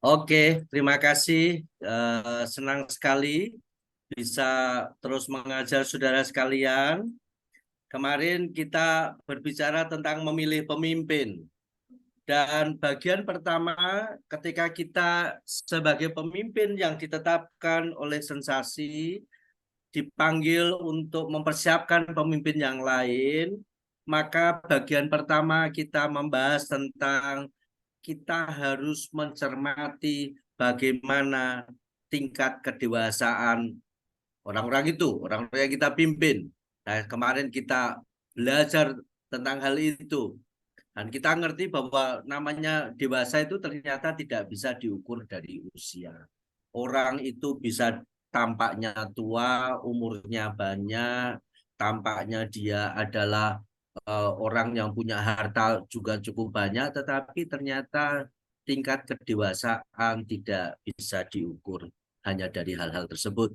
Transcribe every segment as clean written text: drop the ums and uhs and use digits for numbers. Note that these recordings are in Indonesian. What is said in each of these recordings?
Oke, terima kasih. Senang sekali bisa terus mengajar saudara sekalian. Kemarin kita berbicara tentang memilih pemimpin. Dan bagian pertama, ketika kita sebagai pemimpin yang ditetapkan oleh sensasi, dipanggil untuk mempersiapkan pemimpin yang lain, maka bagian pertama kita membahas tentang kita harus mencermati bagaimana tingkat kedewasaan orang-orang yang kita pimpin. Nah, kemarin kita belajar tentang hal itu. Dan kita ngerti bahwa namanya dewasa itu ternyata tidak bisa diukur dari usia. Orang itu bisa tampaknya tua, umurnya banyak, tampaknya dia adalah orang yang punya harta juga cukup banyak, tetapi ternyata tingkat kedewasaan tidak bisa diukur hanya dari hal-hal tersebut.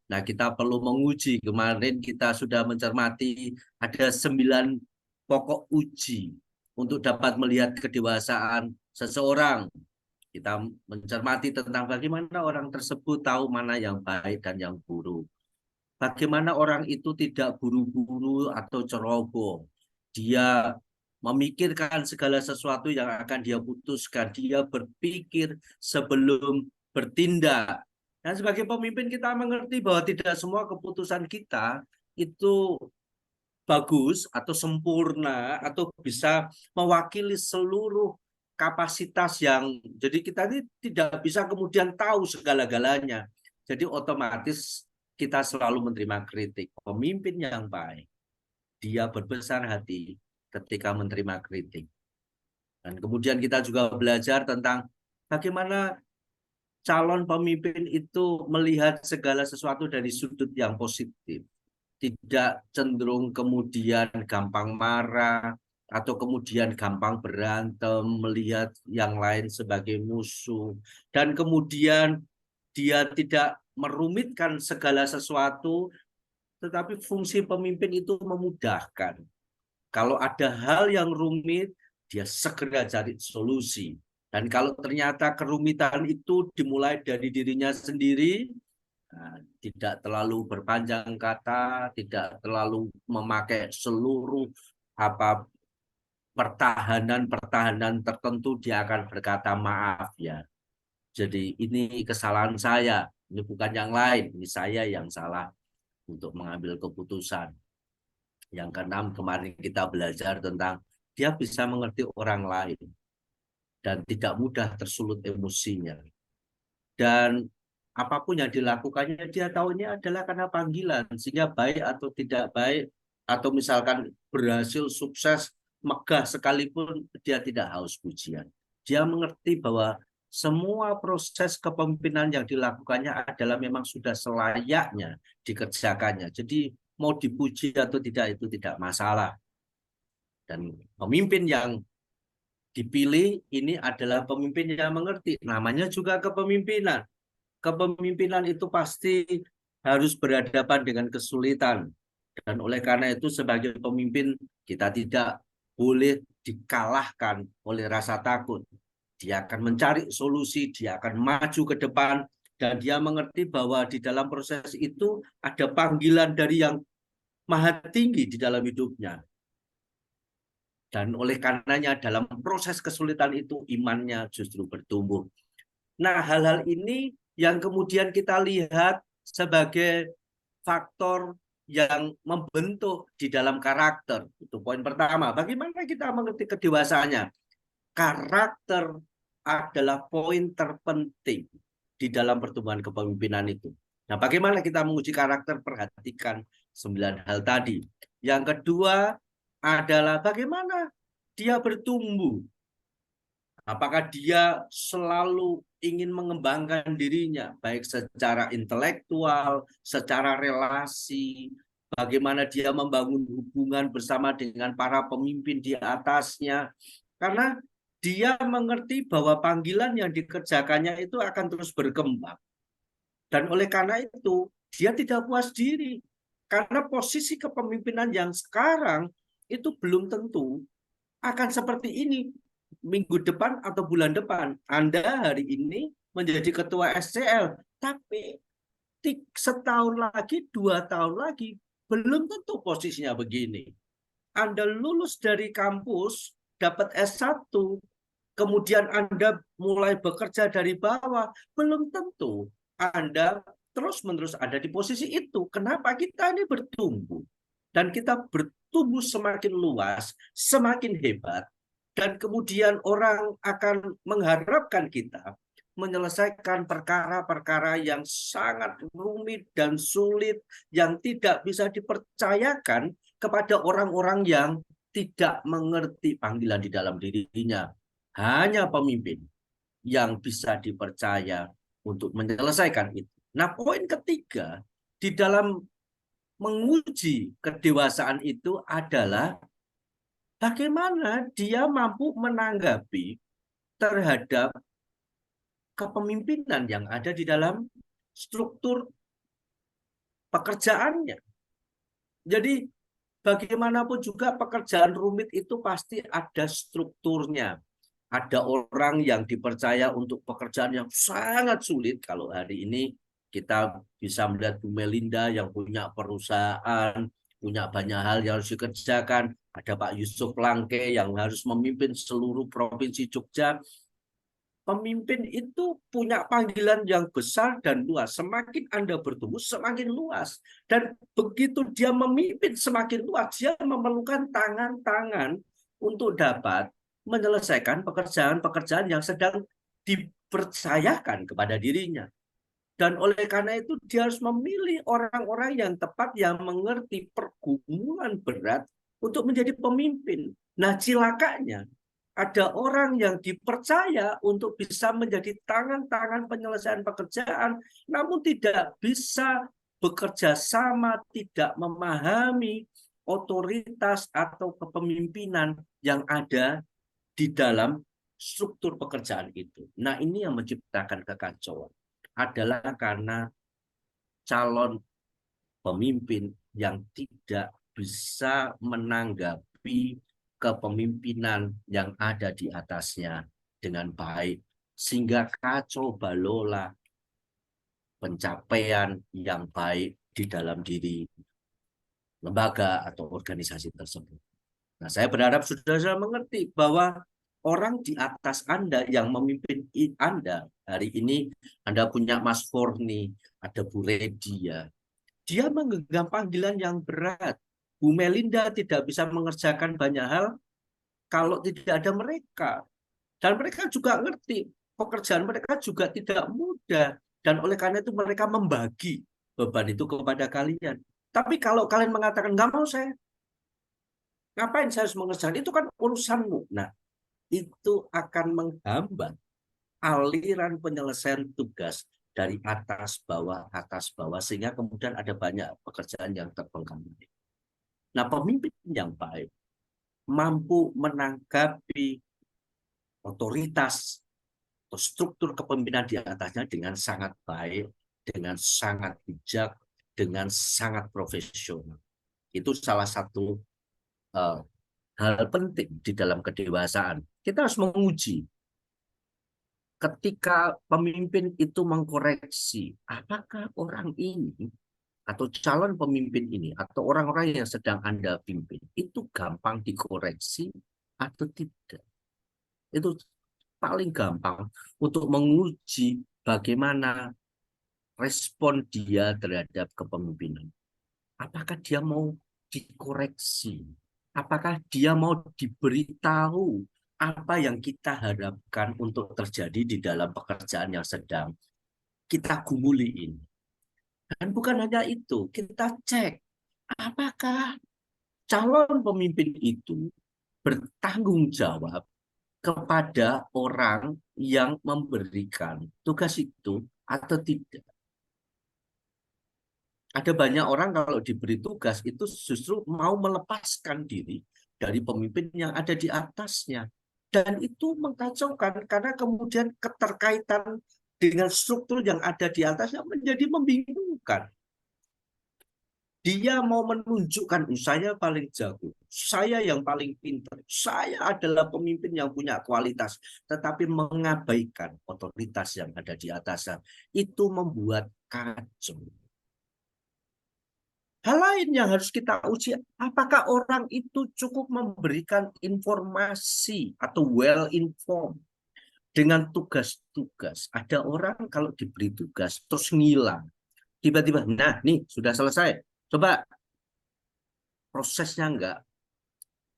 Nah, kita perlu menguji. Kemarin kita sudah mencermati ada 9 pokok uji untuk dapat melihat kedewasaan seseorang. Kita mencermati tentang bagaimana orang tersebut tahu mana yang baik dan yang buruk. Bagaimana orang itu tidak buru-buru atau ceroboh. Dia memikirkan segala sesuatu yang akan dia putuskan. Dia berpikir sebelum bertindak. Dan sebagai pemimpin kita mengerti bahwa tidak semua keputusan kita itu bagus atau sempurna atau bisa mewakili seluruh kapasitas yang jadi kita ini tidak bisa kemudian tahu segala-galanya. Jadi otomatis kita selalu menerima kritik. Pemimpin yang baik, dia berbesar hati ketika menerima kritik. Dan kemudian kita juga belajar tentang bagaimana calon pemimpin itu melihat segala sesuatu dari sudut yang positif. Tidak cenderung kemudian gampang marah atau kemudian gampang berantem, melihat yang lain sebagai musuh. Dan kemudian dia tidak merumitkan segala sesuatu, tetapi fungsi pemimpin itu memudahkan. Kalau ada hal yang rumit, dia segera cari solusi. Dan kalau ternyata kerumitan itu dimulai dari dirinya sendiri, nah, tidak terlalu berpanjang kata, tidak terlalu memakai seluruh apa pertahanan tertentu, dia akan berkata maaf ya. Jadi ini kesalahan saya, ini bukan yang lain, ini saya yang salah untuk mengambil keputusan. Yang keenam, kemarin kita belajar tentang dia bisa mengerti orang lain dan tidak mudah tersulut emosinya. Dan apapun yang dilakukannya dia tahunya adalah karena panggilan, sehingga baik atau tidak baik, atau misalkan berhasil sukses megah sekalipun, dia tidak haus pujian. Dia mengerti bahwa semua proses kepemimpinan yang dilakukannya adalah memang sudah selayaknya dikerjakannya. Jadi mau dipuji atau tidak itu tidak masalah. Dan pemimpin yang dipilih ini adalah pemimpin yang mengerti. Namanya juga kepemimpinan. Kepemimpinan itu pasti harus berhadapan dengan kesulitan. Dan oleh karena itu sebagai pemimpin kita tidak boleh dikalahkan oleh rasa takut. Dia akan mencari solusi, dia akan maju ke depan, dan dia mengerti bahwa di dalam proses itu ada panggilan dari yang maha tinggi di dalam hidupnya. Dan oleh karenanya dalam proses kesulitan itu imannya justru bertumbuh. Nah, hal-hal ini yang kemudian kita lihat sebagai faktor yang membentuk di dalam karakter. Itu poin pertama. Bagaimana kita mengerti kedewasaannya? Karakter adalah poin terpenting di dalam pertumbuhan kepemimpinan itu. Nah, bagaimana kita menguji karakter? Perhatikan 9 hal tadi. Yang kedua adalah bagaimana dia bertumbuh. Apakah dia selalu ingin mengembangkan dirinya, baik secara intelektual, secara relasi, bagaimana dia membangun hubungan bersama dengan para pemimpin di atasnya. Karena dia mengerti bahwa panggilan yang dikerjakannya itu akan terus berkembang. Dan oleh karena itu, dia tidak puas diri. Karena posisi kepemimpinan yang sekarang itu belum tentu akan seperti ini minggu depan atau bulan depan. Anda hari ini menjadi ketua SCL, tapi setahun lagi, 2 tahun lagi, belum tentu posisinya begini. Anda lulus dari kampus, dapat S1, kemudian Anda mulai bekerja dari bawah, belum tentu Anda terus-menerus ada di posisi itu. Kenapa? Kita ini bertumbuh. Dan kita bertumbuh semakin luas, semakin hebat, dan kemudian orang akan mengharapkan kita menyelesaikan perkara-perkara yang sangat rumit dan sulit, yang tidak bisa dipercayakan kepada orang-orang yang tidak mengerti panggilan di dalam dirinya. Hanya pemimpin yang bisa dipercaya untuk menyelesaikan itu. Nah, poin ketiga di dalam menguji kedewasaan itu adalah bagaimana dia mampu menanggapi terhadap kepemimpinan yang ada di dalam struktur pekerjaannya. Jadi bagaimanapun juga pekerjaan rumit itu pasti ada strukturnya. Ada orang yang dipercaya untuk pekerjaan yang sangat sulit. Kalau hari ini kita bisa melihat Bu Melinda yang punya perusahaan, punya banyak hal yang harus dikerjakan. Ada Pak Yusuf Langke yang harus memimpin seluruh provinsi Jogja. Pemimpin itu punya panggilan yang besar dan luas. Semakin Anda bertumbuh, semakin luas. Dan begitu dia memimpin semakin luas, dia memerlukan tangan-tangan untuk dapat menyelesaikan pekerjaan-pekerjaan yang sedang dipercayakan kepada dirinya. Dan oleh karena itu dia harus memilih orang-orang yang tepat, yang mengerti pergumulan berat untuk menjadi pemimpin. Nah, cilakanya ada orang yang dipercaya untuk bisa menjadi tangan-tangan penyelesaian pekerjaan, namun tidak bisa bekerja sama, tidak memahami otoritas atau kepemimpinan yang ada di dalam struktur pekerjaan itu. Nah, ini yang menciptakan kekacauan. Adalah karena calon pemimpin yang tidak bisa menanggapi kepemimpinan yang ada di atasnya dengan baik, sehingga kacau balola pencapaian yang baik di dalam diri lembaga atau organisasi tersebut. Nah, saya berharap saudara mengerti bahwa orang di atas Anda yang memimpin Anda hari ini, Anda punya Mas Forni, ada Bu Redia, dia menggenggam panggilan yang berat. Bu Melinda tidak bisa mengerjakan banyak hal kalau tidak ada mereka. Dan mereka juga ngerti, pekerjaan mereka juga tidak mudah. Dan oleh karena itu mereka membagi beban itu kepada kalian. Tapi kalau kalian mengatakan, nggak mau saya, ngapain saya harus mengerjakan? Itu kan urusanmu. Nah, itu akan menghambat aliran penyelesaian tugas dari atas bawah, sehingga kemudian ada banyak pekerjaan yang terbengkalai. Nah, pemimpin yang baik mampu menanggapi otoritas atau struktur kepemimpinan di atasnya dengan sangat baik, dengan sangat bijak, dengan sangat profesional. Itu salah satu hal penting di dalam kedewasaan. Kita harus menguji ketika pemimpin itu mengkoreksi apakah orang ini atau calon pemimpin ini atau orang-orang yang sedang Anda pimpin itu gampang dikoreksi atau tidak. Itu paling gampang untuk menguji bagaimana respon dia terhadap kepemimpinan. Apakah dia mau dikoreksi? Apakah dia mau diberitahu apa yang kita harapkan untuk terjadi di dalam pekerjaan yang sedang kita gumuli ini? Dan bukan hanya itu, kita cek apakah calon pemimpin itu bertanggung jawab kepada orang yang memberikan tugas itu atau tidak. Ada banyak orang kalau diberi tugas itu justru mau melepaskan diri dari pemimpin yang ada di atasnya. Dan itu mengkacaukan karena kemudian keterkaitan dengan struktur yang ada di atasnya menjadi membingungkan. Dia mau menunjukkan, saya paling jago, saya yang paling pintar, saya adalah pemimpin yang punya kualitas, tetapi mengabaikan otoritas yang ada di atasnya. Itu membuat kacau. Hal lain yang harus kita uji, apakah orang itu cukup memberikan informasi atau well informed dengan tugas-tugas. Ada orang kalau diberi tugas terus ngilang. Tiba-tiba, nah nih sudah selesai. Coba prosesnya enggak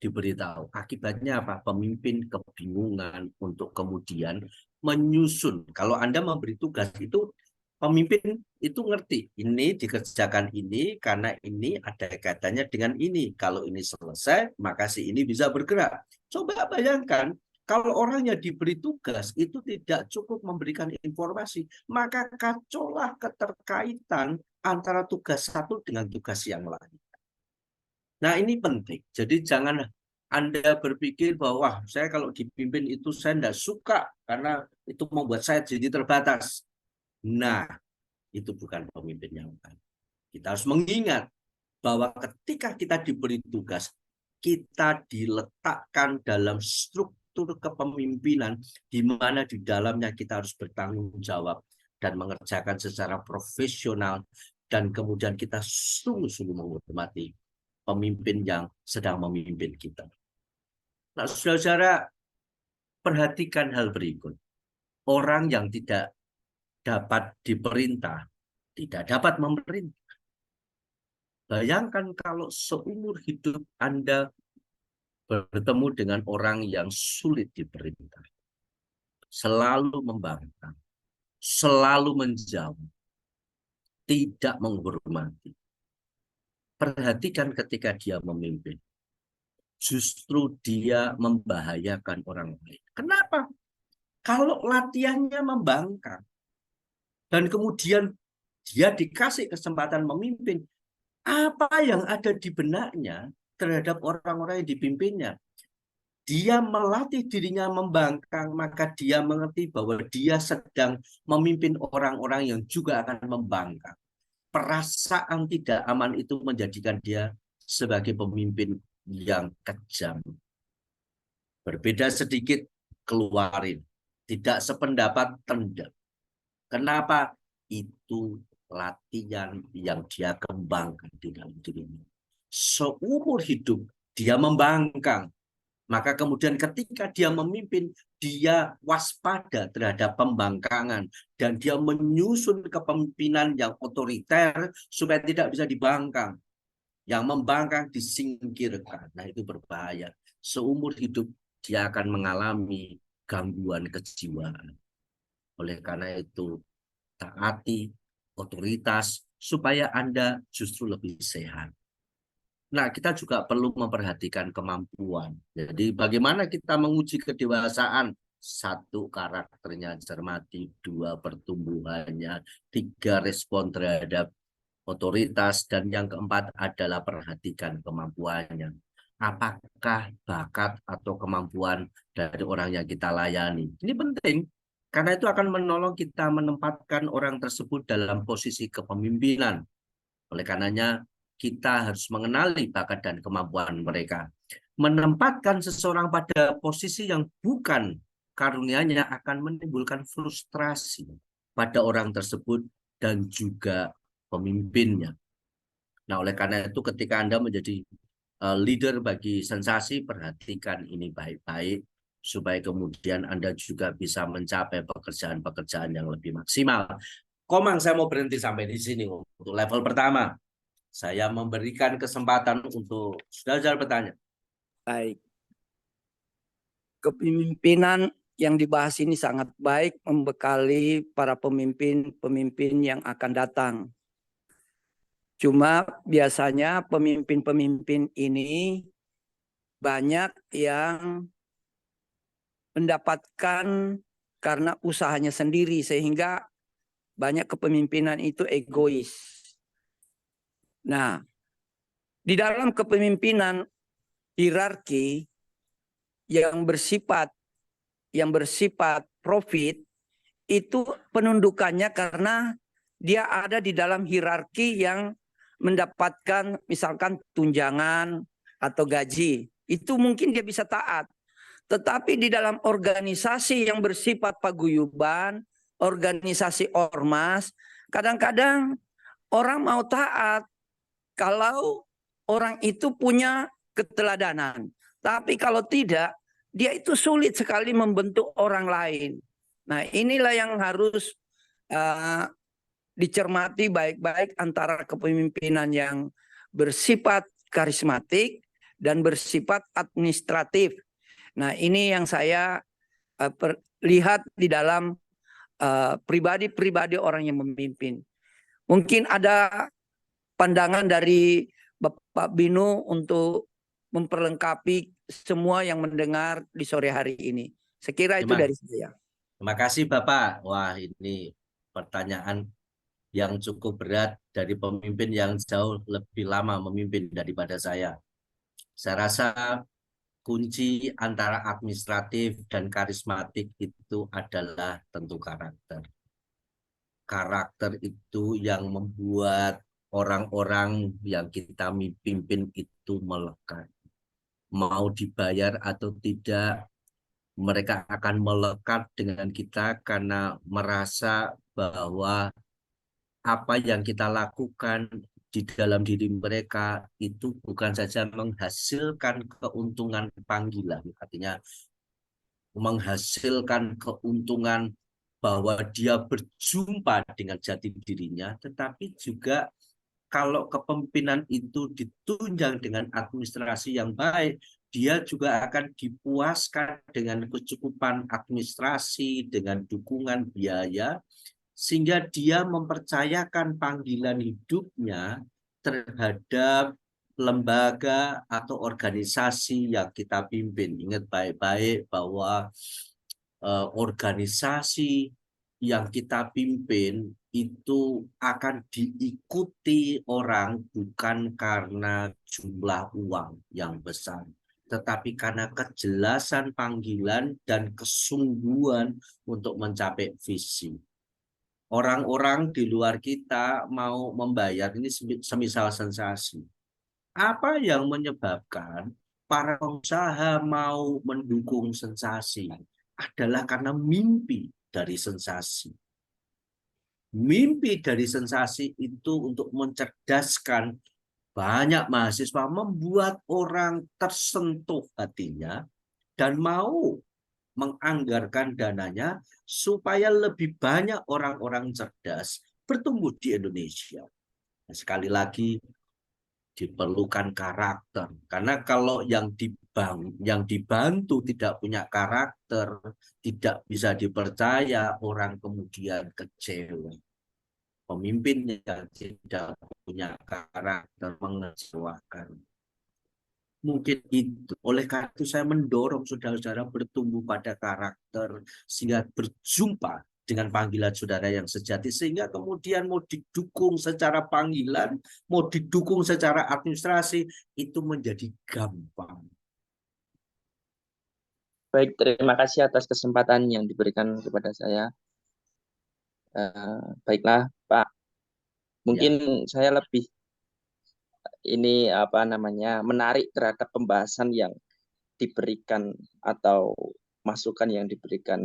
diberitahu. Akibatnya apa? Pemimpin kebingungan untuk kemudian menyusun. Kalau Anda memberi tugas itu, pemimpin itu ngerti, ini dikerjakan ini karena ini ada kaitannya dengan ini. Kalau ini selesai, maka si ini bisa bergerak. Coba bayangkan, kalau orang yang diberi tugas itu tidak cukup memberikan informasi, maka kacaulah keterkaitan antara tugas satu dengan tugas yang lain. Nah, ini penting. Jadi jangan Anda berpikir bahwa wah, saya kalau dipimpin itu saya tidak suka karena itu membuat saya jadi terbatas. Nah, itu bukan pemimpin yang baik. Kita harus mengingat bahwa ketika kita diberi tugas, kita diletakkan dalam struktur kepemimpinan di mana di dalamnya kita harus bertanggung jawab dan mengerjakan secara profesional, dan kemudian kita sungguh-sungguh menghormati pemimpin yang sedang memimpin kita. Nah, saudara-saudara, perhatikan hal berikut. Orang yang tidak dapat diperintah, tidak dapat memerintah. Bayangkan kalau seumur hidup Anda bertemu dengan orang yang sulit diperintah. Selalu membangkang, selalu menjauh, tidak menghormati. Perhatikan ketika dia memimpin. Justru dia membahayakan orang lain. Kenapa? Kalau latihannya membangkang dan kemudian dia dikasih kesempatan memimpin, apa yang ada di benaknya terhadap orang-orang yang dipimpinnya? Dia melatih dirinya membangkang, maka dia mengerti bahwa dia sedang memimpin orang-orang yang juga akan membangkang. Perasaan tidak aman itu menjadikan dia sebagai pemimpin yang kejam. Berbeda sedikit, keluarin. Tidak sependapat, tendang. Kenapa? Itu latihan yang dia kembangkan di dalam dirinya. Seumur hidup dia membangkang. Maka kemudian ketika dia memimpin, dia waspada terhadap pembangkangan. Dan dia menyusun kepemimpinan yang otoriter supaya tidak bisa dibangkang. Yang membangkang disingkirkan. Nah, itu berbahaya. Seumur hidup dia akan mengalami gangguan kejiwaan. Oleh karena itu, taati otoritas supaya Anda justru lebih sehat. Nah, kita juga perlu memperhatikan kemampuan. Jadi, bagaimana kita menguji kedewasaan? Satu, karakternya cermati. Dua, pertumbuhannya. Tiga, respon terhadap otoritas. Dan yang keempat adalah perhatikan kemampuannya. Apakah bakat atau kemampuan dari orang yang kita layani? Ini penting. Karena itu akan menolong kita menempatkan orang tersebut dalam posisi kepemimpinan. Oleh karenanya, kita harus mengenali bakat dan kemampuan mereka. Menempatkan seseorang pada posisi yang bukan karunia-Nya akan menimbulkan frustrasi pada orang tersebut dan juga pemimpinnya. Nah, oleh karena itu ketika Anda menjadi leader bagi sensasi, perhatikan ini baik-baik supaya kemudian Anda juga bisa mencapai pekerjaan-pekerjaan yang lebih maksimal. Komang, saya mau berhenti sampai di sini untuk level pertama. Saya memberikan kesempatan untuk saudara bertanya. Baik. Kepemimpinan yang dibahas ini sangat baik membekali para pemimpin-pemimpin yang akan datang. Cuma biasanya pemimpin-pemimpin ini banyak yang mendapatkan karena usahanya sendiri sehingga banyak kepemimpinan itu egois. Nah, di dalam kepemimpinan hierarki yang bersifat profit itu penundukannya karena dia ada di dalam hierarki yang mendapatkan misalkan tunjangan atau gaji, itu mungkin dia bisa taat. Tetapi di dalam organisasi yang bersifat paguyuban, organisasi ormas, kadang-kadang orang mau taat kalau orang itu punya keteladanan. Tapi kalau tidak, dia itu sulit sekali membentuk orang lain. Nah, inilah yang harus dicermati baik-baik antara kepemimpinan yang bersifat karismatik dan bersifat administratif. Nah, ini yang saya lihat di dalam pribadi-pribadi orang yang memimpin. Mungkin ada pandangan dari Bapak Binu untuk memperlengkapi semua yang mendengar di sore hari ini. Sekira itu dari saya. Terima kasih Bapak. Wah, ini pertanyaan yang cukup berat dari pemimpin yang jauh lebih lama memimpin daripada saya. Saya rasa kunci antara administratif dan karismatik itu adalah tentu karakter. Karakter itu yang membuat orang-orang yang kita pimpin itu melekat. Mau dibayar atau tidak, mereka akan melekat dengan kita karena merasa bahwa apa yang kita lakukan di dalam diri mereka itu bukan saja menghasilkan keuntungan panggilan, artinya menghasilkan keuntungan bahwa dia berjumpa dengan jati dirinya, tetapi juga kalau kepemimpinan itu ditunjang dengan administrasi yang baik, dia juga akan dipuaskan dengan kecukupan administrasi, dengan dukungan biaya, sehingga dia mempercayakan panggilan hidupnya terhadap lembaga atau organisasi yang kita pimpin. Ingat baik-baik bahwa organisasi yang kita pimpin itu akan diikuti orang bukan karena jumlah uang yang besar, tetapi karena kejelasan panggilan dan kesungguhan untuk mencapai visi. Orang-orang di luar kita mau membayar ini semisal sensasi. Apa yang menyebabkan para pengusaha mau mendukung sensasi adalah karena mimpi dari sensasi. Mimpi dari sensasi itu untuk mencerdaskan banyak mahasiswa, membuat orang tersentuh hatinya dan mau menganggarkan dananya supaya lebih banyak orang-orang cerdas bertumbuh di Indonesia. Nah, sekali lagi diperlukan karakter, karena kalau yang dibantu tidak punya karakter, tidak bisa dipercaya, orang kemudian kecewa. Pemimpin yang tidak punya karakter mengecewakan. Mungkin itu. Oleh karena itu saya mendorong saudara-saudara bertumbuh pada karakter sehingga berjumpa dengan panggilan saudara yang sejati, sehingga kemudian mau didukung secara panggilan, mau didukung secara administrasi, itu menjadi gampang. Baik, terima kasih atas kesempatan yang diberikan kepada saya. Baiklah, Pak. Mungkin saya lebih menarik terhadap pembahasan yang diberikan atau masukan yang diberikan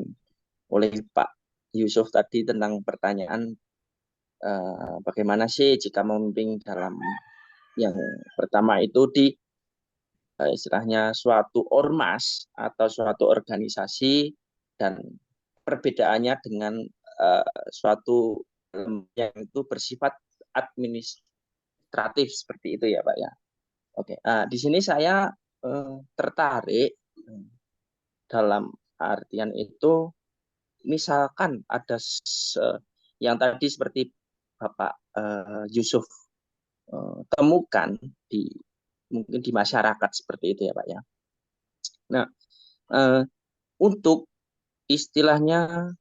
oleh Pak Yusuf tadi tentang pertanyaan bagaimana sih jika memimpin dalam yang pertama itu di istilahnya suatu ormas atau suatu organisasi, dan perbedaannya dengan suatu yang itu bersifat administratif seperti itu ya Pak ya. Oke, di sini saya tertarik dalam artian itu, misalkan ada yang tadi seperti Bapak Yusuf temukan mungkin di masyarakat seperti itu ya Pak ya. Nah, untuk istilahnya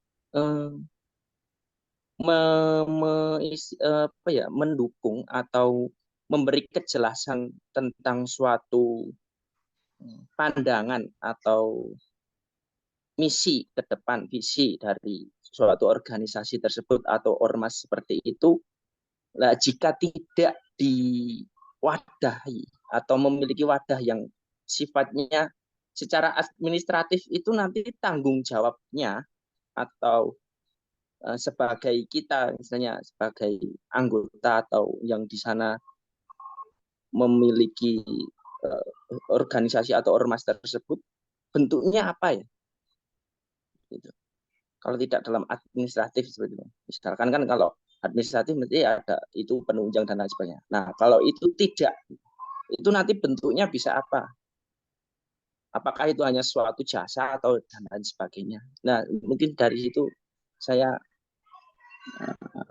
mendukung atau memberi kejelasan tentang suatu pandangan atau misi ke depan, visi dari suatu organisasi tersebut atau ormas seperti itu, Nah, jika tidak diwadahi atau memiliki wadah yang sifatnya secara administratif, itu nanti tanggung jawabnya atau sebagai kita misalnya sebagai anggota atau yang di sana memiliki organisasi atau ormas tersebut, bentuknya apa ya? Gitu. Kalau tidak dalam administratif seperti itu. Misalkan kan kalau administratif mesti ada itu penunjang dan lain sebagainya. Nah, kalau itu tidak, itu nanti bentuknya bisa apa? Apakah itu hanya suatu jasa atau dan lain sebagainya. Nah, mungkin dari situ saya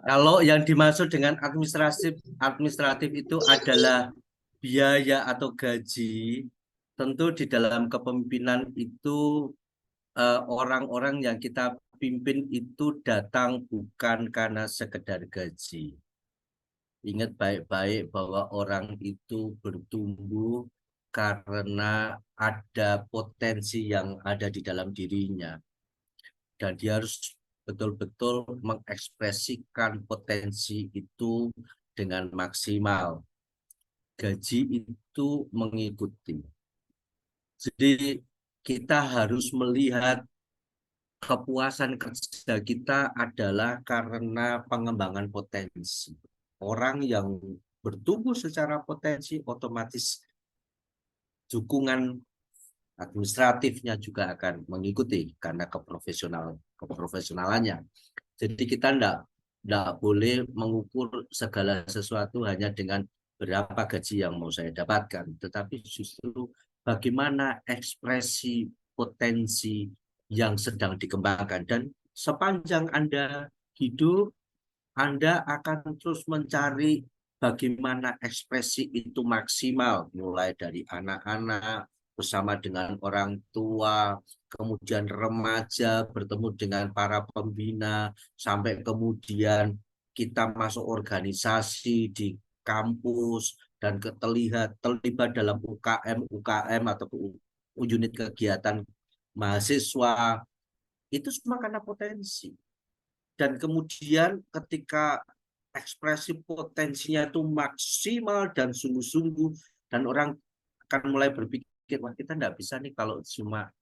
Kalau yang dimaksud dengan administratif itu adalah biaya atau gaji, tentu di dalam kepemimpinan itu orang-orang yang kita pimpin itu datang bukan karena sekedar gaji. Ingat baik-baik bahwa orang itu bertumbuh karena ada potensi yang ada di dalam dirinya. Dan dia harus betul-betul mengekspresikan potensi itu dengan maksimal. Gaji itu mengikuti. Jadi kita harus melihat kepuasan kerja kita adalah karena pengembangan potensi. Orang yang bertumbuh secara potensi otomatis dukungan administratifnya juga akan mengikuti karena keprofesionalannya. Jadi kita tidak boleh mengukur segala sesuatu hanya dengan berapa gaji yang mau saya dapatkan, tetapi justru bagaimana ekspresi potensi yang sedang dikembangkan. Dan sepanjang Anda hidup, Anda akan terus mencari bagaimana ekspresi itu maksimal, mulai dari anak-anak, bersama dengan orang tua, kemudian remaja, bertemu dengan para pembina, sampai kemudian kita masuk organisasi di kampus, dan terlibat dalam UKM atau unit kegiatan mahasiswa, itu semua karena potensi. Dan kemudian ketika ekspresi potensinya itu maksimal dan sungguh-sungguh, dan orang akan mulai berpikir, wah kita tidak bisa nih kalau cuma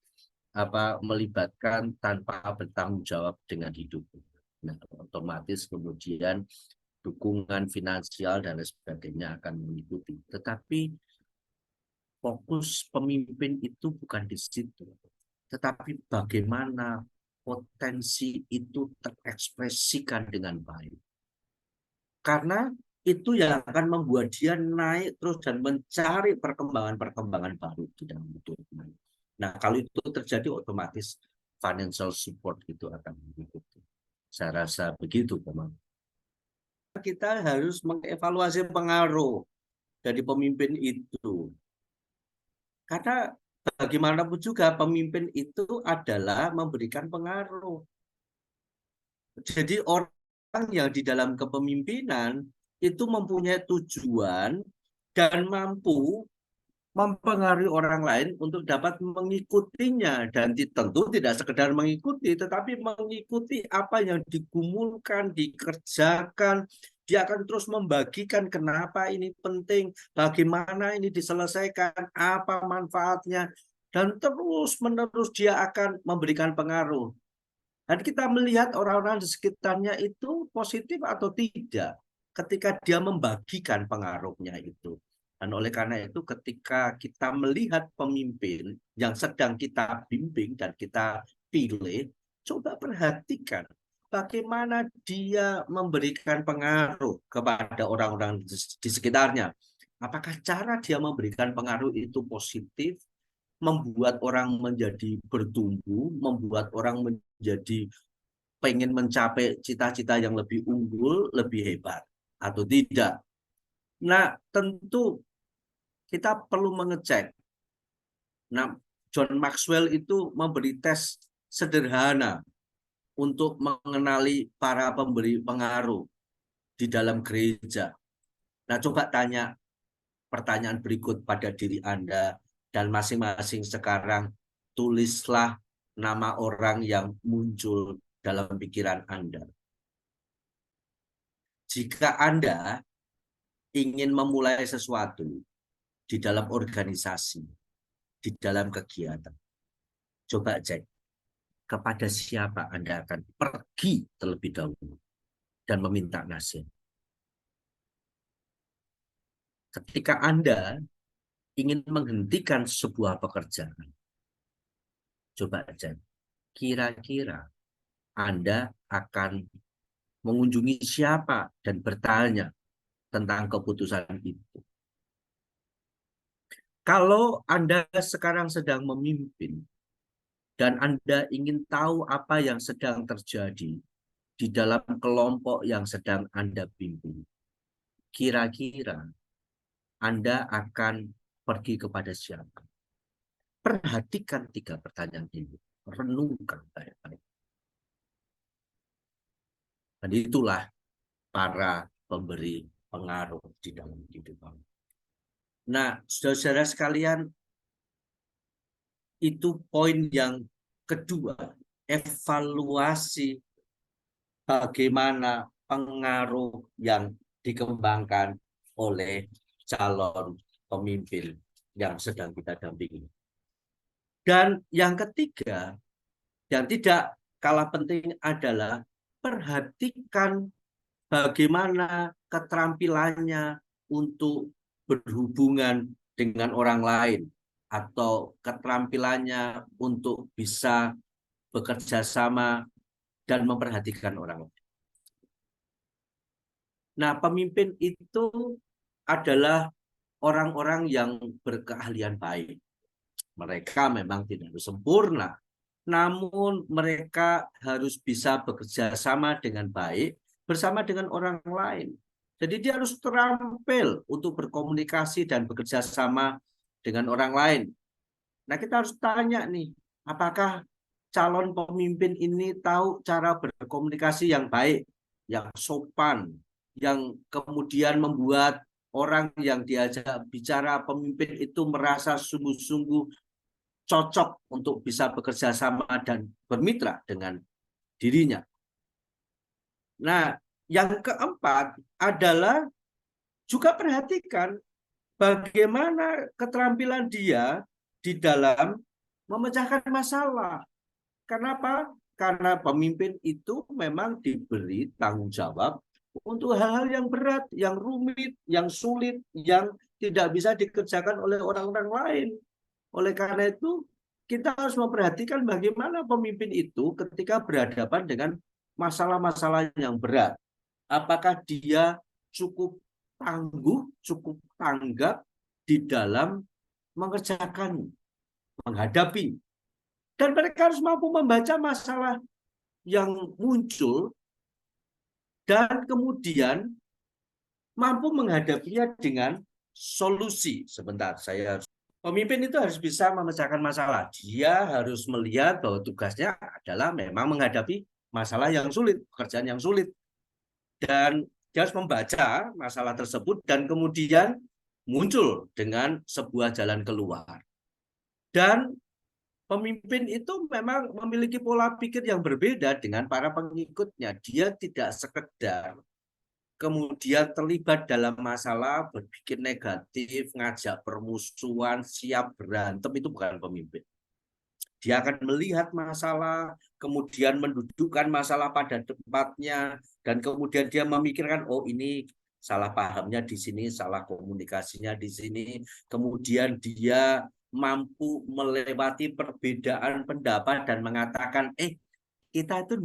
melibatkan tanpa bertanggung jawab dengan hidup. Nah, otomatis kemudian dukungan finansial dan sebagainya akan mengikuti. Tetapi fokus pemimpin itu bukan di situ, tetapi bagaimana potensi itu terekspresikan dengan baik. Karena itu yang akan membuat dia naik terus dan mencari perkembangan-perkembangan baru di dalam hidupnya. Nah, kalau itu terjadi otomatis financial support itu akan mengikuti. Saya rasa begitu, teman. Kita harus mengevaluasi pengaruh dari pemimpin itu. Karena bagaimanapun juga pemimpin itu adalah memberikan pengaruh. Jadi orang yang di dalam kepemimpinan itu mempunyai tujuan dan mampu mempengaruhi orang lain untuk dapat mengikutinya, dan tentu tidak sekedar mengikuti tetapi mengikuti apa yang digumulkan, dikerjakan. Dia akan terus membagikan kenapa ini penting, bagaimana ini diselesaikan, apa manfaatnya, dan terus-menerus dia akan memberikan pengaruh. Dan kita melihat orang-orang di sekitarnya itu positif atau tidak ketika dia membagikan pengaruhnya itu. Dan oleh karena itu ketika kita melihat pemimpin yang sedang kita bimbing dan kita pilih, coba perhatikan bagaimana dia memberikan pengaruh kepada orang-orang di sekitarnya. Apakah cara dia memberikan pengaruh itu positif, membuat orang menjadi bertumbuh, membuat orang menjadi pengen mencapai cita-cita yang lebih unggul, lebih hebat, atau tidak. Nah, tentu kita perlu mengecek. Nah, John Maxwell itu memberi tes sederhana untuk mengenali para pemberi pengaruh di dalam gereja. Nah, coba tanya pertanyaan berikut pada diri Anda, dan masing-masing sekarang tulislah nama orang yang muncul dalam pikiran Anda. jika Anda ingin memulai sesuatu di dalam organisasi, di dalam kegiatan, coba cek kepada siapa Anda akan pergi terlebih dahulu dan meminta nasihat. Ketika Anda ingin menghentikan sebuah pekerjaan, coba cek, kira-kira Anda akan mengunjungi siapa dan bertanya tentang keputusan itu. Kalau Anda sekarang sedang memimpin dan Anda ingin tahu apa yang sedang terjadi di dalam kelompok yang sedang Anda pimpin, kira-kira Anda akan pergi kepada siapa? Perhatikan 3 pertanyaan ini. Renungkan baik-baik. Dan itulah para pemberi pengaruh di dalam kehidupan. Nah, saudara-saudara sekalian, itu poin yang kedua, evaluasi bagaimana pengaruh yang dikembangkan oleh calon pemimpin yang sedang kita dampingi. Dan yang ketiga, yang tidak kalah penting adalah perhatikan bagaimana keterampilannya untuk berhubungan dengan orang lain atau keterampilannya untuk bisa bekerja sama dan memperhatikan orang lain. Nah, pemimpin itu adalah orang-orang yang berkeahlian baik. Mereka memang tidak sempurna, namun mereka harus bisa bekerja sama dengan baik bersama dengan orang lain. Jadi dia harus terampil untuk berkomunikasi dan bekerja sama dengan orang lain. Nah, kita harus tanya nih, apakah calon pemimpin ini tahu cara berkomunikasi yang baik, yang sopan, yang kemudian membuat orang yang diajak bicara pemimpin itu merasa sungguh-sungguh cocok untuk bisa bekerja sama dan bermitra dengan dirinya. Nah, yang keempat adalah juga perhatikan bagaimana keterampilan dia di dalam memecahkan masalah. Kenapa? Karena pemimpin itu memang diberi tanggung jawab untuk hal-hal yang berat, yang rumit, yang sulit, yang tidak bisa dikerjakan oleh orang-orang lain. Oleh karena itu, kita harus memperhatikan bagaimana pemimpin itu ketika berhadapan dengan masalah-masalah yang berat. Apakah dia cukup tangguh, cukup tanggap di dalam mengerjakan, menghadapi. Dan mereka harus mampu membaca masalah yang muncul dan kemudian mampu menghadapinya dengan solusi. Sebentar, saya harus. Pemimpin itu harus bisa memecahkan masalah. Dia harus melihat bahwa tugasnya adalah memang menghadapi masalah yang sulit, pekerjaan yang sulit. Dan dia harus membaca masalah tersebut dan kemudian muncul dengan sebuah jalan keluar. Dan pemimpin itu memang memiliki pola pikir yang berbeda dengan para pengikutnya. Dia tidak sekedar kemudian terlibat dalam masalah, berpikir negatif, ngajak permusuhan, siap berantem, itu bukan pemimpin. Dia akan melihat masalah, kemudian mendudukkan masalah pada tempatnya, dan kemudian dia memikirkan, oh ini salah pahamnya di sini, salah komunikasinya di sini. Kemudian dia mampu melewati perbedaan pendapat dan mengatakan, kita itu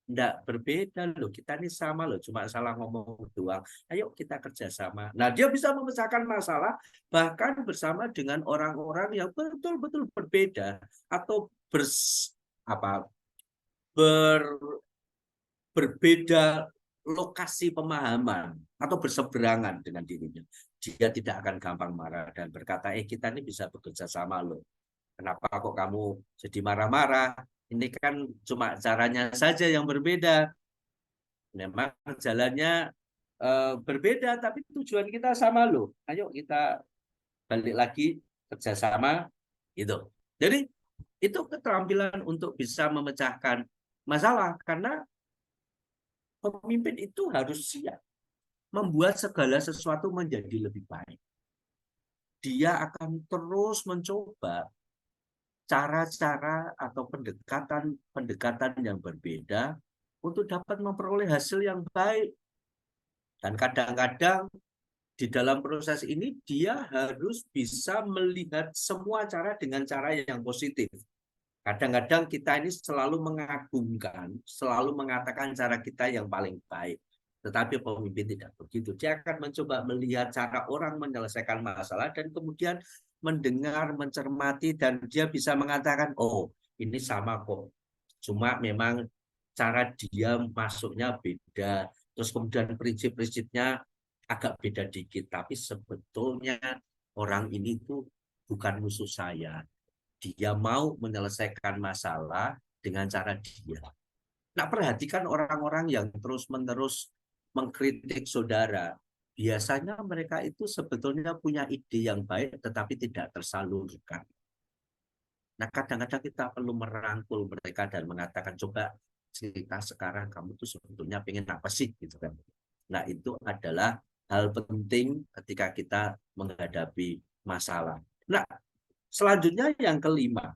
enggak berbeda loh, kita ini sama loh, cuma salah ngomong doang. Ayo kita kerjasama. Nah, dia bisa memecahkan masalah bahkan bersama dengan orang-orang yang betul-betul berbeda atau berbeda lokasi pemahaman atau berseberangan dengan dirinya. Dia tidak akan gampang marah dan berkata, kita ini bisa bekerja sama loh. Kenapa kok kamu jadi marah-marah? Ini kan cuma caranya saja yang berbeda. Memang jalannya berbeda, tapi tujuan kita sama loh. Ayo kita balik lagi kerjasama gitu. Jadi itu keterampilan untuk bisa memecahkan masalah karena pemimpin itu harus siap membuat segala sesuatu menjadi lebih baik. Dia akan terus mencoba cara-cara atau pendekatan yang berbeda untuk dapat memperoleh hasil yang baik. Dan kadang-kadang di dalam proses ini dia harus bisa melihat semua cara dengan cara yang positif. Kadang-kadang kita ini selalu mengagungkan, selalu mengatakan cara kita yang paling baik. Tetapi pemimpin tidak begitu. Dia akan mencoba melihat cara orang menyelesaikan masalah dan kemudian mendengar, mencermati, dan dia bisa mengatakan, oh ini sama kok. Cuma memang cara dia masuknya beda. Terus kemudian prinsip-prinsipnya agak beda dikit. Tapi sebetulnya orang ini tuh bukan musuh saya. Dia mau menyelesaikan masalah dengan cara dia. Nah, perhatikan orang-orang yang terus-menerus mengkritik saudara. Biasanya mereka itu sebetulnya punya ide yang baik tetapi tidak tersalurkan. Nah, kadang-kadang kita perlu merangkul mereka dan mengatakan, coba cerita sekarang kamu tuh sebetulnya pengen apa sih, gitu kan. Nah, itu adalah hal penting ketika kita menghadapi masalah. Nah, selanjutnya yang kelima,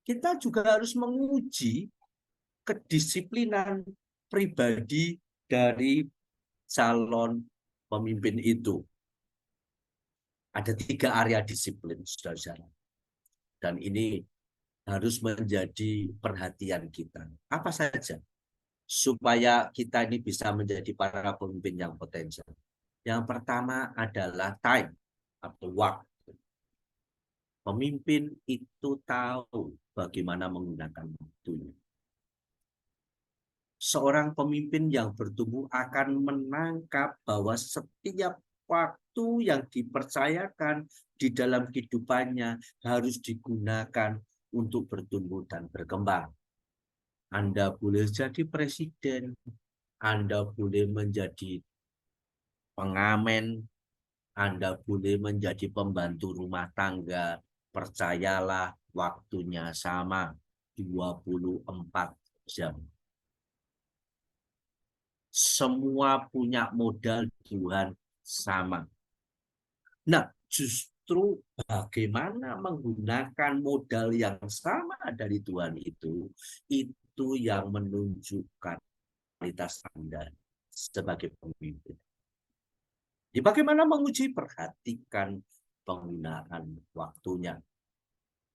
kita juga harus menguji kedisiplinan pribadi dari calon pemimpin itu. Ada 3 area disiplin, saudara-saudara. Dan ini harus menjadi perhatian kita. Apa saja? Supaya kita ini bisa menjadi para pemimpin yang potensial. Yang pertama adalah time atau waktu. Pemimpin itu tahu bagaimana menggunakan waktunya. Seorang pemimpin yang bertumbuh akan menangkap bahwa setiap waktu yang dipercayakan di dalam kehidupannya harus digunakan untuk bertumbuh dan berkembang. Anda boleh jadi presiden, Anda boleh menjadi pengamen, Anda boleh menjadi pembantu rumah tangga. Percayalah, waktunya sama, 24 jam. Semua punya modal Tuhan sama. Nah, justru bagaimana menggunakan modal yang sama dari Tuhan itu yang menunjukkan kualitas Anda sebagai pemimpin. Jadi bagaimana menguji? Perhatikan penggunaan waktunya.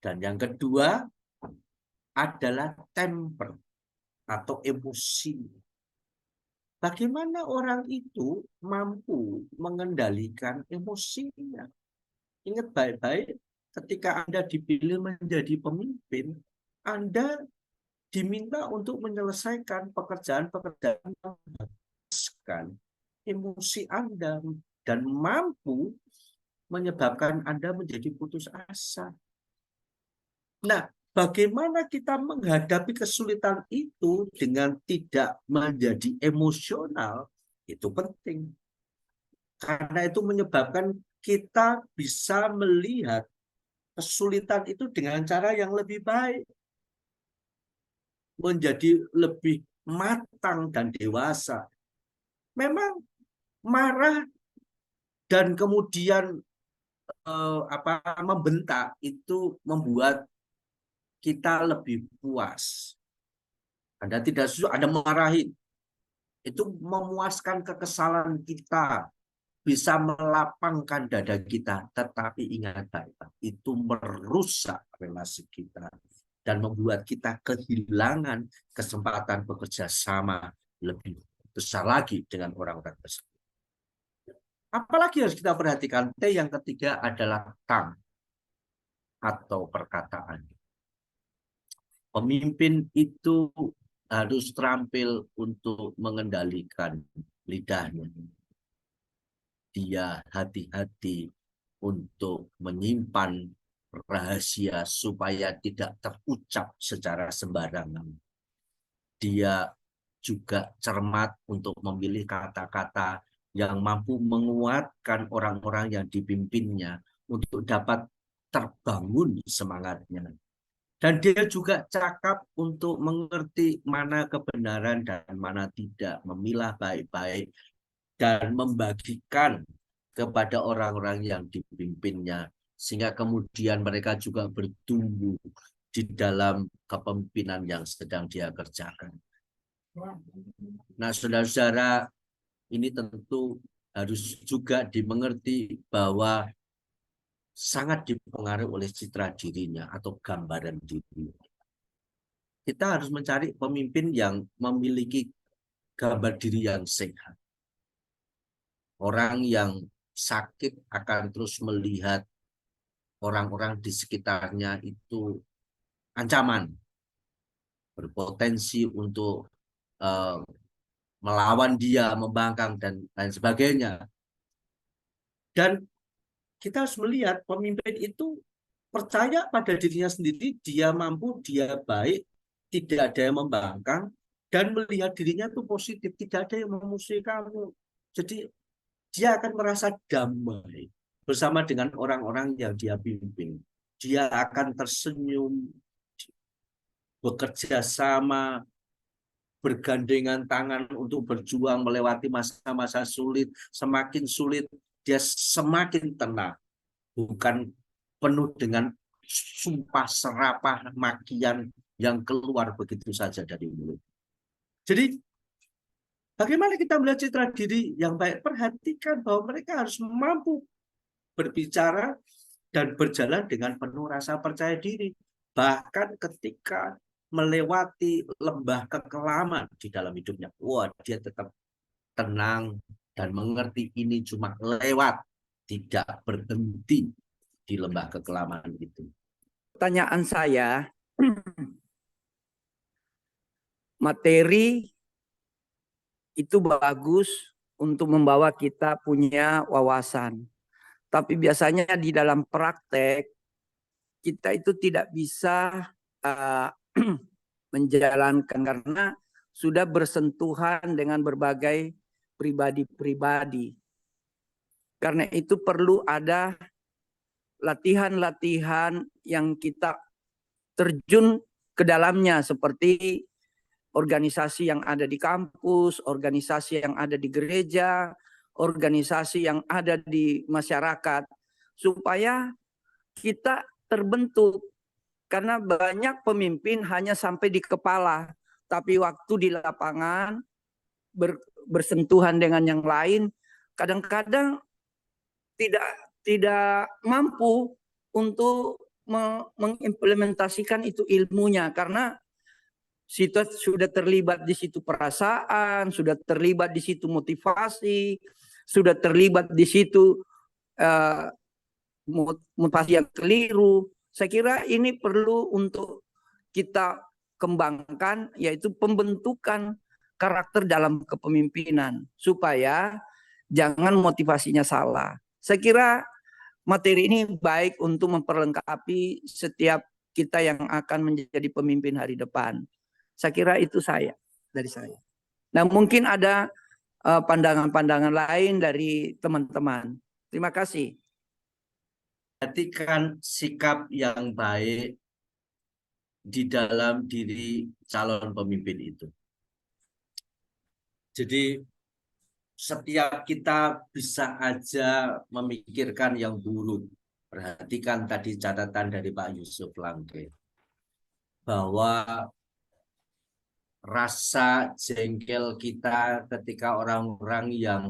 Dan yang kedua adalah temper atau emosi. Bagaimana orang itu mampu mengendalikan emosinya? Ingat baik-baik, ketika Anda dipilih menjadi pemimpin, Anda diminta untuk menyelesaikan pekerjaan-pekerjaan yang membebaskan emosi Anda dan mampu menyebabkan Anda menjadi putus asa. Nah, bagaimana kita menghadapi kesulitan itu dengan tidak menjadi emosional, itu penting. Karena itu menyebabkan kita bisa melihat kesulitan itu dengan cara yang lebih baik. Menjadi lebih matang dan dewasa. Memang marah dan kemudian membentak itu membuat kita lebih puas. Anda tidak setuju, Anda marahi. Itu memuaskan kekesalan kita, bisa melapangkan dada kita. Tetapi ingat baik-baik, itu merusak relasi kita dan membuat kita kehilangan kesempatan bekerja sama lebih besar lagi dengan orang-orang tersebut. Apalagi harus kita perhatikan, T yang ketiga adalah tongue atau perkataan. Pemimpin itu harus terampil untuk mengendalikan lidahnya. Dia hati-hati untuk menyimpan rahasia supaya tidak terucap secara sembarangan. Dia juga cermat untuk memilih kata-kata yang mampu menguatkan orang-orang yang dipimpinnya untuk dapat terbangun semangatnya. Dan dia juga cakap untuk mengerti mana kebenaran dan mana tidak, memilah baik-baik dan membagikan kepada orang-orang yang dipimpinnya, sehingga kemudian mereka juga bertumbuh di dalam kepemimpinan yang sedang dia kerjakan. Nah, saudara-saudara, ini tentu harus juga dimengerti bahwa sangat dipengaruhi oleh citra dirinya atau gambaran diri. Kita harus mencari pemimpin yang memiliki gambar diri yang sehat. Orang yang sakit akan terus melihat orang-orang di sekitarnya itu ancaman, berpotensi untuk melawan dia, membangkang, dan lain sebagainya. Dan kita harus melihat pemimpin itu percaya pada dirinya sendiri, dia mampu, dia baik, tidak ada yang membangkang, dan melihat dirinya itu positif, tidak ada yang memusuhi kamu. Jadi dia akan merasa damai bersama dengan orang-orang yang dia pimpin. Dia akan tersenyum, bekerja sama, bergandengan tangan untuk berjuang melewati masa-masa sulit. Semakin sulit, dia semakin tenang. Bukan penuh dengan sumpah serapah makian yang keluar begitu saja dari mulut. Jadi bagaimana kita melihat citra diri yang baik? Perhatikan bahwa mereka harus mampu berbicara dan berjalan dengan penuh rasa percaya diri. Bahkan ketika melewati lembah kekelaman di dalam hidupnya, wah, dia tetap tenang dan mengerti ini cuma lewat, tidak berhenti di lembah kekelaman itu. Pertanyaan saya, materi itu bagus untuk membawa kita punya wawasan. Tapi biasanya di dalam praktek, kita itu tidak bisa menjalankan karena sudah bersentuhan dengan berbagai pribadi-pribadi. Karena itu perlu ada latihan-latihan yang kita terjun ke dalamnya seperti organisasi yang ada di kampus, organisasi yang ada di gereja, organisasi yang ada di masyarakat, supaya kita terbentuk. Karena banyak pemimpin hanya sampai di kepala, tapi waktu di lapangan bersentuhan dengan yang lain, kadang-kadang tidak mampu untuk mengimplementasikan itu ilmunya, karena sudah terlibat di situ perasaan, sudah terlibat di situ motivasi, sudah terlibat di situ motivasi yang keliru. Saya kira ini perlu untuk kita kembangkan, yaitu pembentukan karakter dalam kepemimpinan supaya jangan motivasinya salah. Saya kira materi ini baik untuk memperlengkapi setiap kita yang akan menjadi pemimpin hari depan. Saya kira itu dari saya. Nah, mungkin ada pandangan-pandangan lain dari teman-teman. Terima kasih. Perhatikan sikap yang baik di dalam diri calon pemimpin itu. Jadi setiap kita bisa aja memikirkan yang buruk. Perhatikan tadi catatan dari Pak Yusuf Langke, bahwa rasa jengkel kita ketika orang-orang yang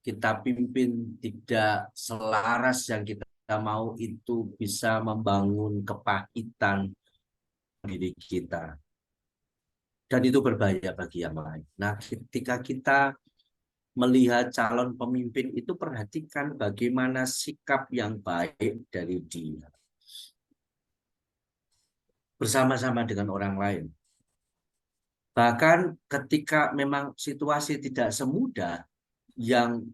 kita pimpin tidak selaras yang kita mau itu bisa membangun kepahitan diri kita. Dan itu berbahaya bagi yang lain. Nah, ketika kita melihat calon pemimpin itu, perhatikan bagaimana sikap yang baik dari dia bersama-sama dengan orang lain. Bahkan ketika memang situasi tidak semudah yang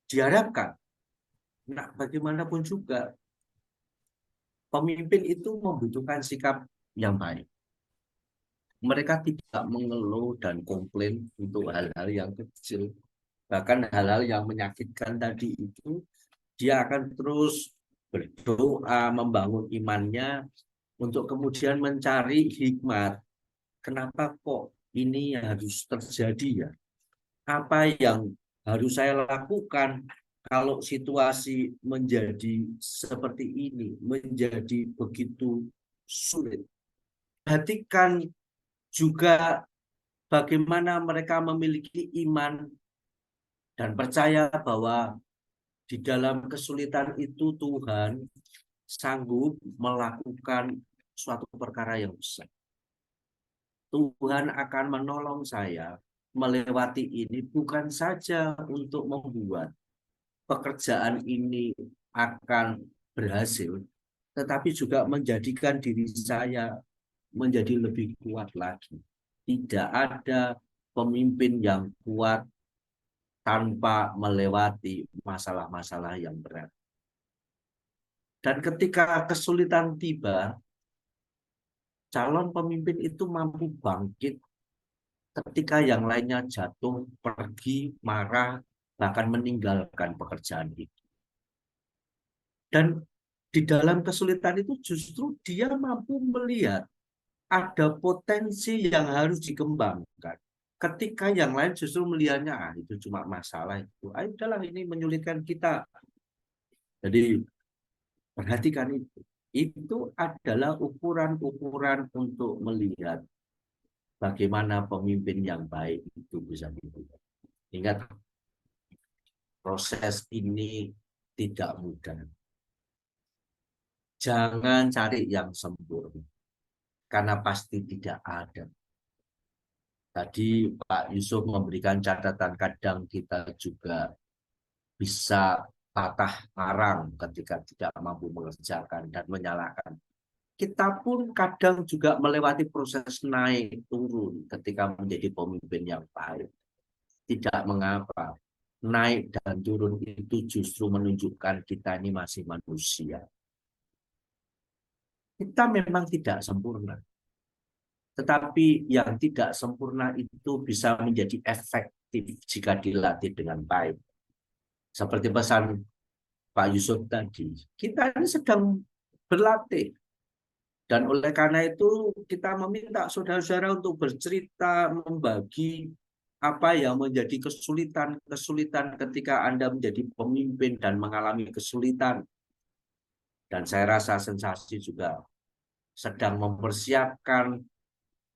diharapkan, nah bagaimanapun juga pemimpin itu membutuhkan sikap yang baik. Mereka tidak mengeluh dan komplain untuk hal-hal yang kecil. Bahkan hal-hal yang menyakitkan tadi itu, dia akan terus berdoa, membangun imannya, untuk kemudian mencari hikmat. Kenapa kok ini harus terjadi ya? Apa yang harus saya lakukan kalau situasi menjadi seperti ini, menjadi begitu sulit. Perhatikan juga bagaimana mereka memiliki iman dan percaya bahwa di dalam kesulitan itu Tuhan sanggup melakukan suatu perkara yang besar. Tuhan akan menolong saya melewati ini bukan saja untuk membuat pekerjaan ini akan berhasil, tetapi juga menjadikan diri saya menjadi lebih kuat lagi. Tidak ada pemimpin yang kuat tanpa melewati masalah-masalah yang berat. Dan ketika kesulitan tiba, calon pemimpin itu mampu bangkit ketika yang lainnya jatuh, pergi, marah, bahkan meninggalkan pekerjaan itu. Dan di dalam kesulitan itu justru dia mampu melihat ada potensi yang harus dikembangkan. Ketika yang lain justru melihatnya, itu cuma masalah itu. Udahlah ini menyulitkan kita. Jadi perhatikan itu. Itu adalah ukuran-ukuran untuk melihat bagaimana pemimpin yang baik itu bisa dibuat. Ingat, proses ini tidak mudah. Jangan cari yang sempurna, karena pasti tidak ada. Tadi Pak Yusuf memberikan catatan, kadang kita juga bisa patah arang ketika tidak mampu mengerjakan dan menyalahkan. Kita pun kadang juga melewati proses naik turun ketika menjadi pemimpin yang baik. Tidak mengapa. Naik dan turun itu justru menunjukkan kita ini masih manusia. Kita memang tidak sempurna. Tetapi yang tidak sempurna itu bisa menjadi efektif jika dilatih dengan baik. Seperti pesan Pak Yusuf tadi, kita ini sedang berlatih. Dan oleh karena itu kita meminta saudara-saudara untuk bercerita, membagi apa yang menjadi kesulitan ketika Anda menjadi pemimpin dan mengalami kesulitan. Dan saya rasa sensasi juga sedang mempersiapkan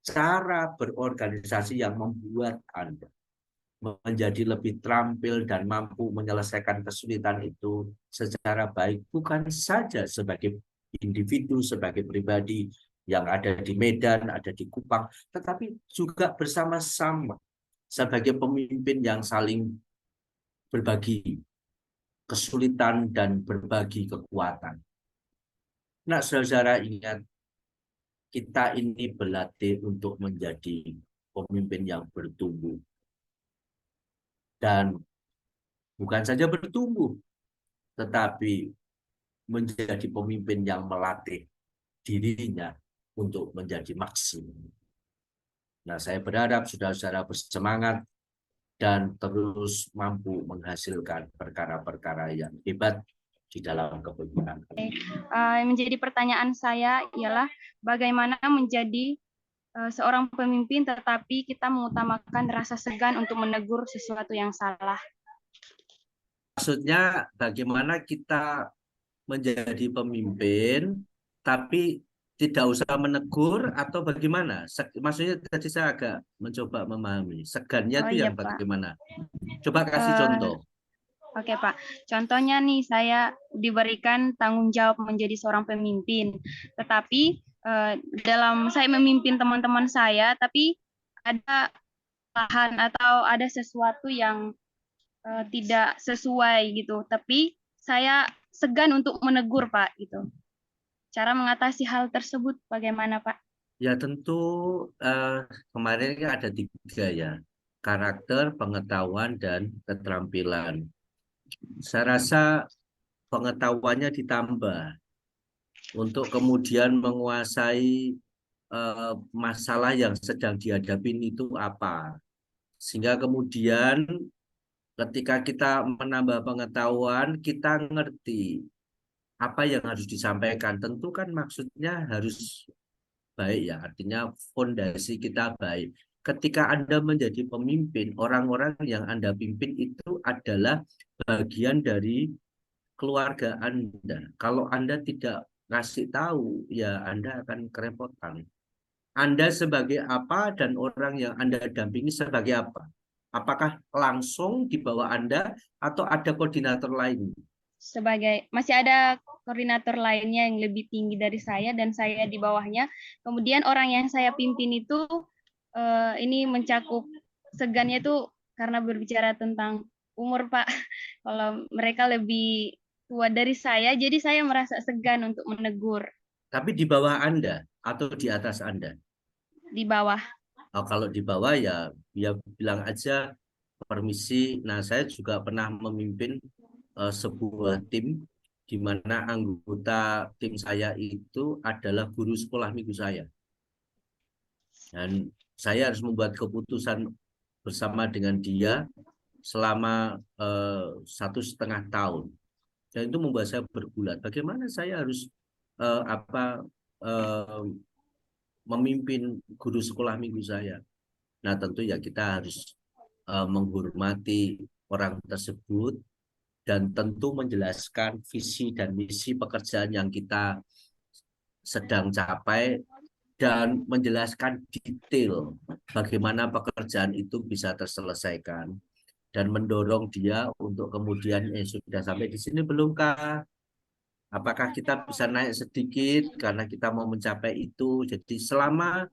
cara berorganisasi yang membuat Anda menjadi lebih terampil dan mampu menyelesaikan kesulitan itu secara baik, bukan saja sebagai individu, sebagai pribadi yang ada di Medan, ada di Kupang, tetapi juga bersama-sama sebagai pemimpin yang saling berbagi kesulitan dan berbagi kekuatan. Nah, saudara ingat, kita ini berlatih untuk menjadi pemimpin yang bertumbuh. Dan bukan saja bertumbuh, tetapi menjadi pemimpin yang melatih dirinya untuk menjadi maksimum. Nah, saya berharap saudara-saudara bersemangat dan terus mampu menghasilkan perkara-perkara yang hebat di dalam kepemimpinan. Menjadi pertanyaan saya ialah bagaimana menjadi seorang pemimpin tetapi kita mengutamakan rasa segan untuk menegur sesuatu yang salah. Maksudnya bagaimana kita menjadi pemimpin tapi tidak usah menegur atau bagaimana? Maksudnya tadi saya agak mencoba memahami. Segannya itu iya, yang Pak. bagaimana? Coba kasih contoh. Oke, Pak. Contohnya nih, saya diberikan tanggung jawab menjadi seorang pemimpin. Tetapi dalam saya memimpin teman-teman saya, tapi ada bahan atau ada sesuatu yang tidak sesuai gitu. Tapi saya segan untuk menegur, Pak, gitu. Cara mengatasi hal tersebut bagaimana, Pak? Ya tentu kemarin ada 3 ya. Karakter, pengetahuan, dan keterampilan. Saya rasa pengetahuannya ditambah untuk kemudian menguasai masalah yang sedang dihadapi itu apa. Sehingga kemudian ketika kita menambah pengetahuan, kita ngerti apa yang harus disampaikan. Tentu kan maksudnya harus baik ya, artinya fondasi kita baik. ketika Anda menjadi pemimpin, orang-orang yang Anda pimpin itu adalah bagian dari keluarga Anda. Kalau Anda tidak ngasih tahu, ya Anda akan kerepotan. Anda sebagai apa dan orang yang Anda dampingi sebagai apa? Apakah langsung di bawah Anda atau ada koordinator lain? Masih ada koordinator lainnya yang lebih tinggi dari saya dan saya di bawahnya. Kemudian orang yang saya pimpin itu ini mencakup segannya itu karena berbicara tentang umur, Pak. Kalau mereka lebih tua dari saya, jadi saya merasa segan untuk menegur. Tapi di bawah Anda atau di atas Anda? Di bawah. Oh, kalau di bawah ya bilang aja permisi. Nah, saya juga pernah memimpin sebuah tim di mana anggota tim saya itu adalah guru sekolah minggu saya. Dan saya harus membuat keputusan bersama dengan dia selama 1,5 tahun. Dan itu membuat saya bergulat. Bagaimana saya harus memimpin guru sekolah minggu saya. Nah, tentu ya kita harus menghormati orang tersebut dan tentu menjelaskan visi dan misi pekerjaan yang kita sedang capai dan menjelaskan detail bagaimana pekerjaan itu bisa terselesaikan dan mendorong dia untuk kemudian sudah sampai di sini belumkah? Apakah kita bisa naik sedikit karena kita mau mencapai itu? Jadi selama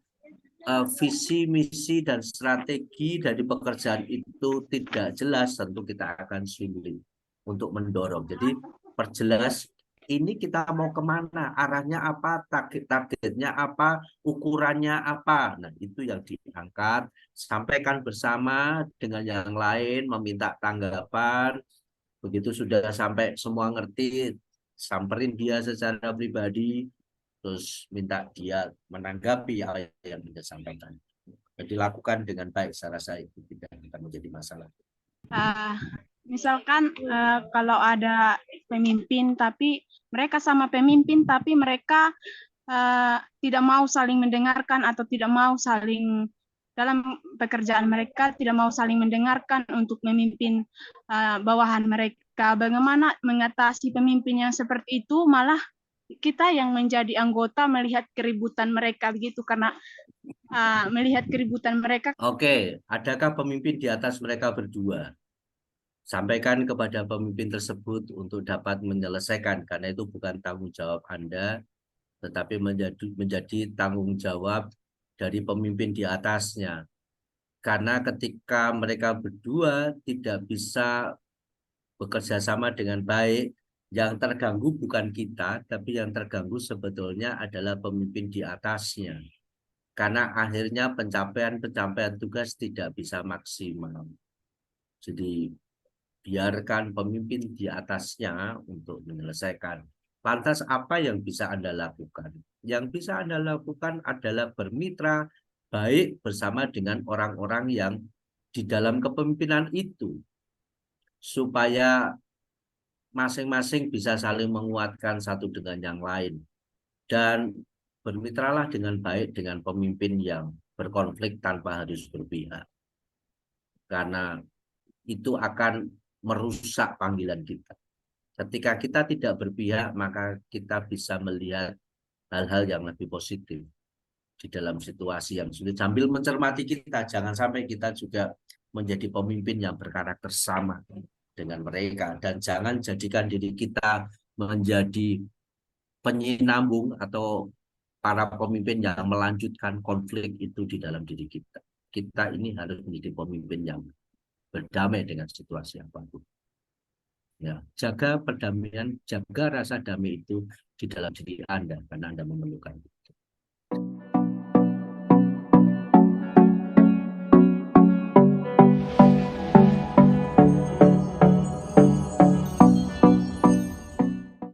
visi, misi, dan strategi dari pekerjaan itu tidak jelas, tentu kita akan sulit untuk mendorong. Jadi perjelas ini kita mau kemana, arahnya apa, targetnya apa, ukurannya apa. Nah, itu yang diangkat, sampaikan bersama dengan yang lain, meminta tanggapan. Begitu sudah sampai semua ngerti, samperin dia secara pribadi, terus minta dia menanggapi apa yang kita sampaikan. Jadi lakukan dengan baik, saya rasa itu tidak akan menjadi masalah. Misalkan kalau ada pemimpin tapi mereka sama pemimpin tapi mereka tidak mau saling mendengarkan atau tidak mau saling dalam pekerjaan mereka tidak mau saling mendengarkan untuk memimpin bawahan mereka. Bagaimana mengatasi pemimpin yang seperti itu? Malah kita yang menjadi anggota melihat keributan mereka begitu karena melihat keributan mereka. Oke, adakah pemimpin di atas mereka berdua? Sampaikan kepada pemimpin tersebut untuk dapat menyelesaikan, karena itu bukan tanggung jawab Anda, tetapi menjadi tanggung jawab dari pemimpin di atasnya. Karena ketika mereka berdua tidak bisa bekerja sama dengan baik, yang terganggu bukan kita, tapi yang terganggu sebetulnya adalah pemimpin di atasnya. Karena akhirnya pencapaian tugas tidak bisa maksimal. Jadi biarkan pemimpin di atasnya untuk menyelesaikan. Lantas apa yang bisa Anda lakukan? Yang bisa Anda lakukan adalah bermitra baik bersama dengan orang-orang yang di dalam kepemimpinan itu, supaya masing-masing bisa saling menguatkan satu dengan yang lain. Dan bermitralah dengan baik dengan pemimpin yang berkonflik tanpa harus berpihak. Karena itu akan merusak panggilan kita. Ketika kita tidak berpihak, maka kita bisa melihat hal-hal yang lebih positif di dalam situasi yang sulit. Sambil mencermati kita, jangan sampai kita juga menjadi pemimpin yang berkarakter sama dengan mereka. Dan jangan jadikan diri kita menjadi penyinambung atau para pemimpin yang melanjutkan konflik itu di dalam diri kita. Kita ini harus menjadi pemimpin yang berdamai dengan situasi apapun. Ya, jaga perdamaian, jaga rasa damai itu di dalam diri Anda karena Anda memerlukan.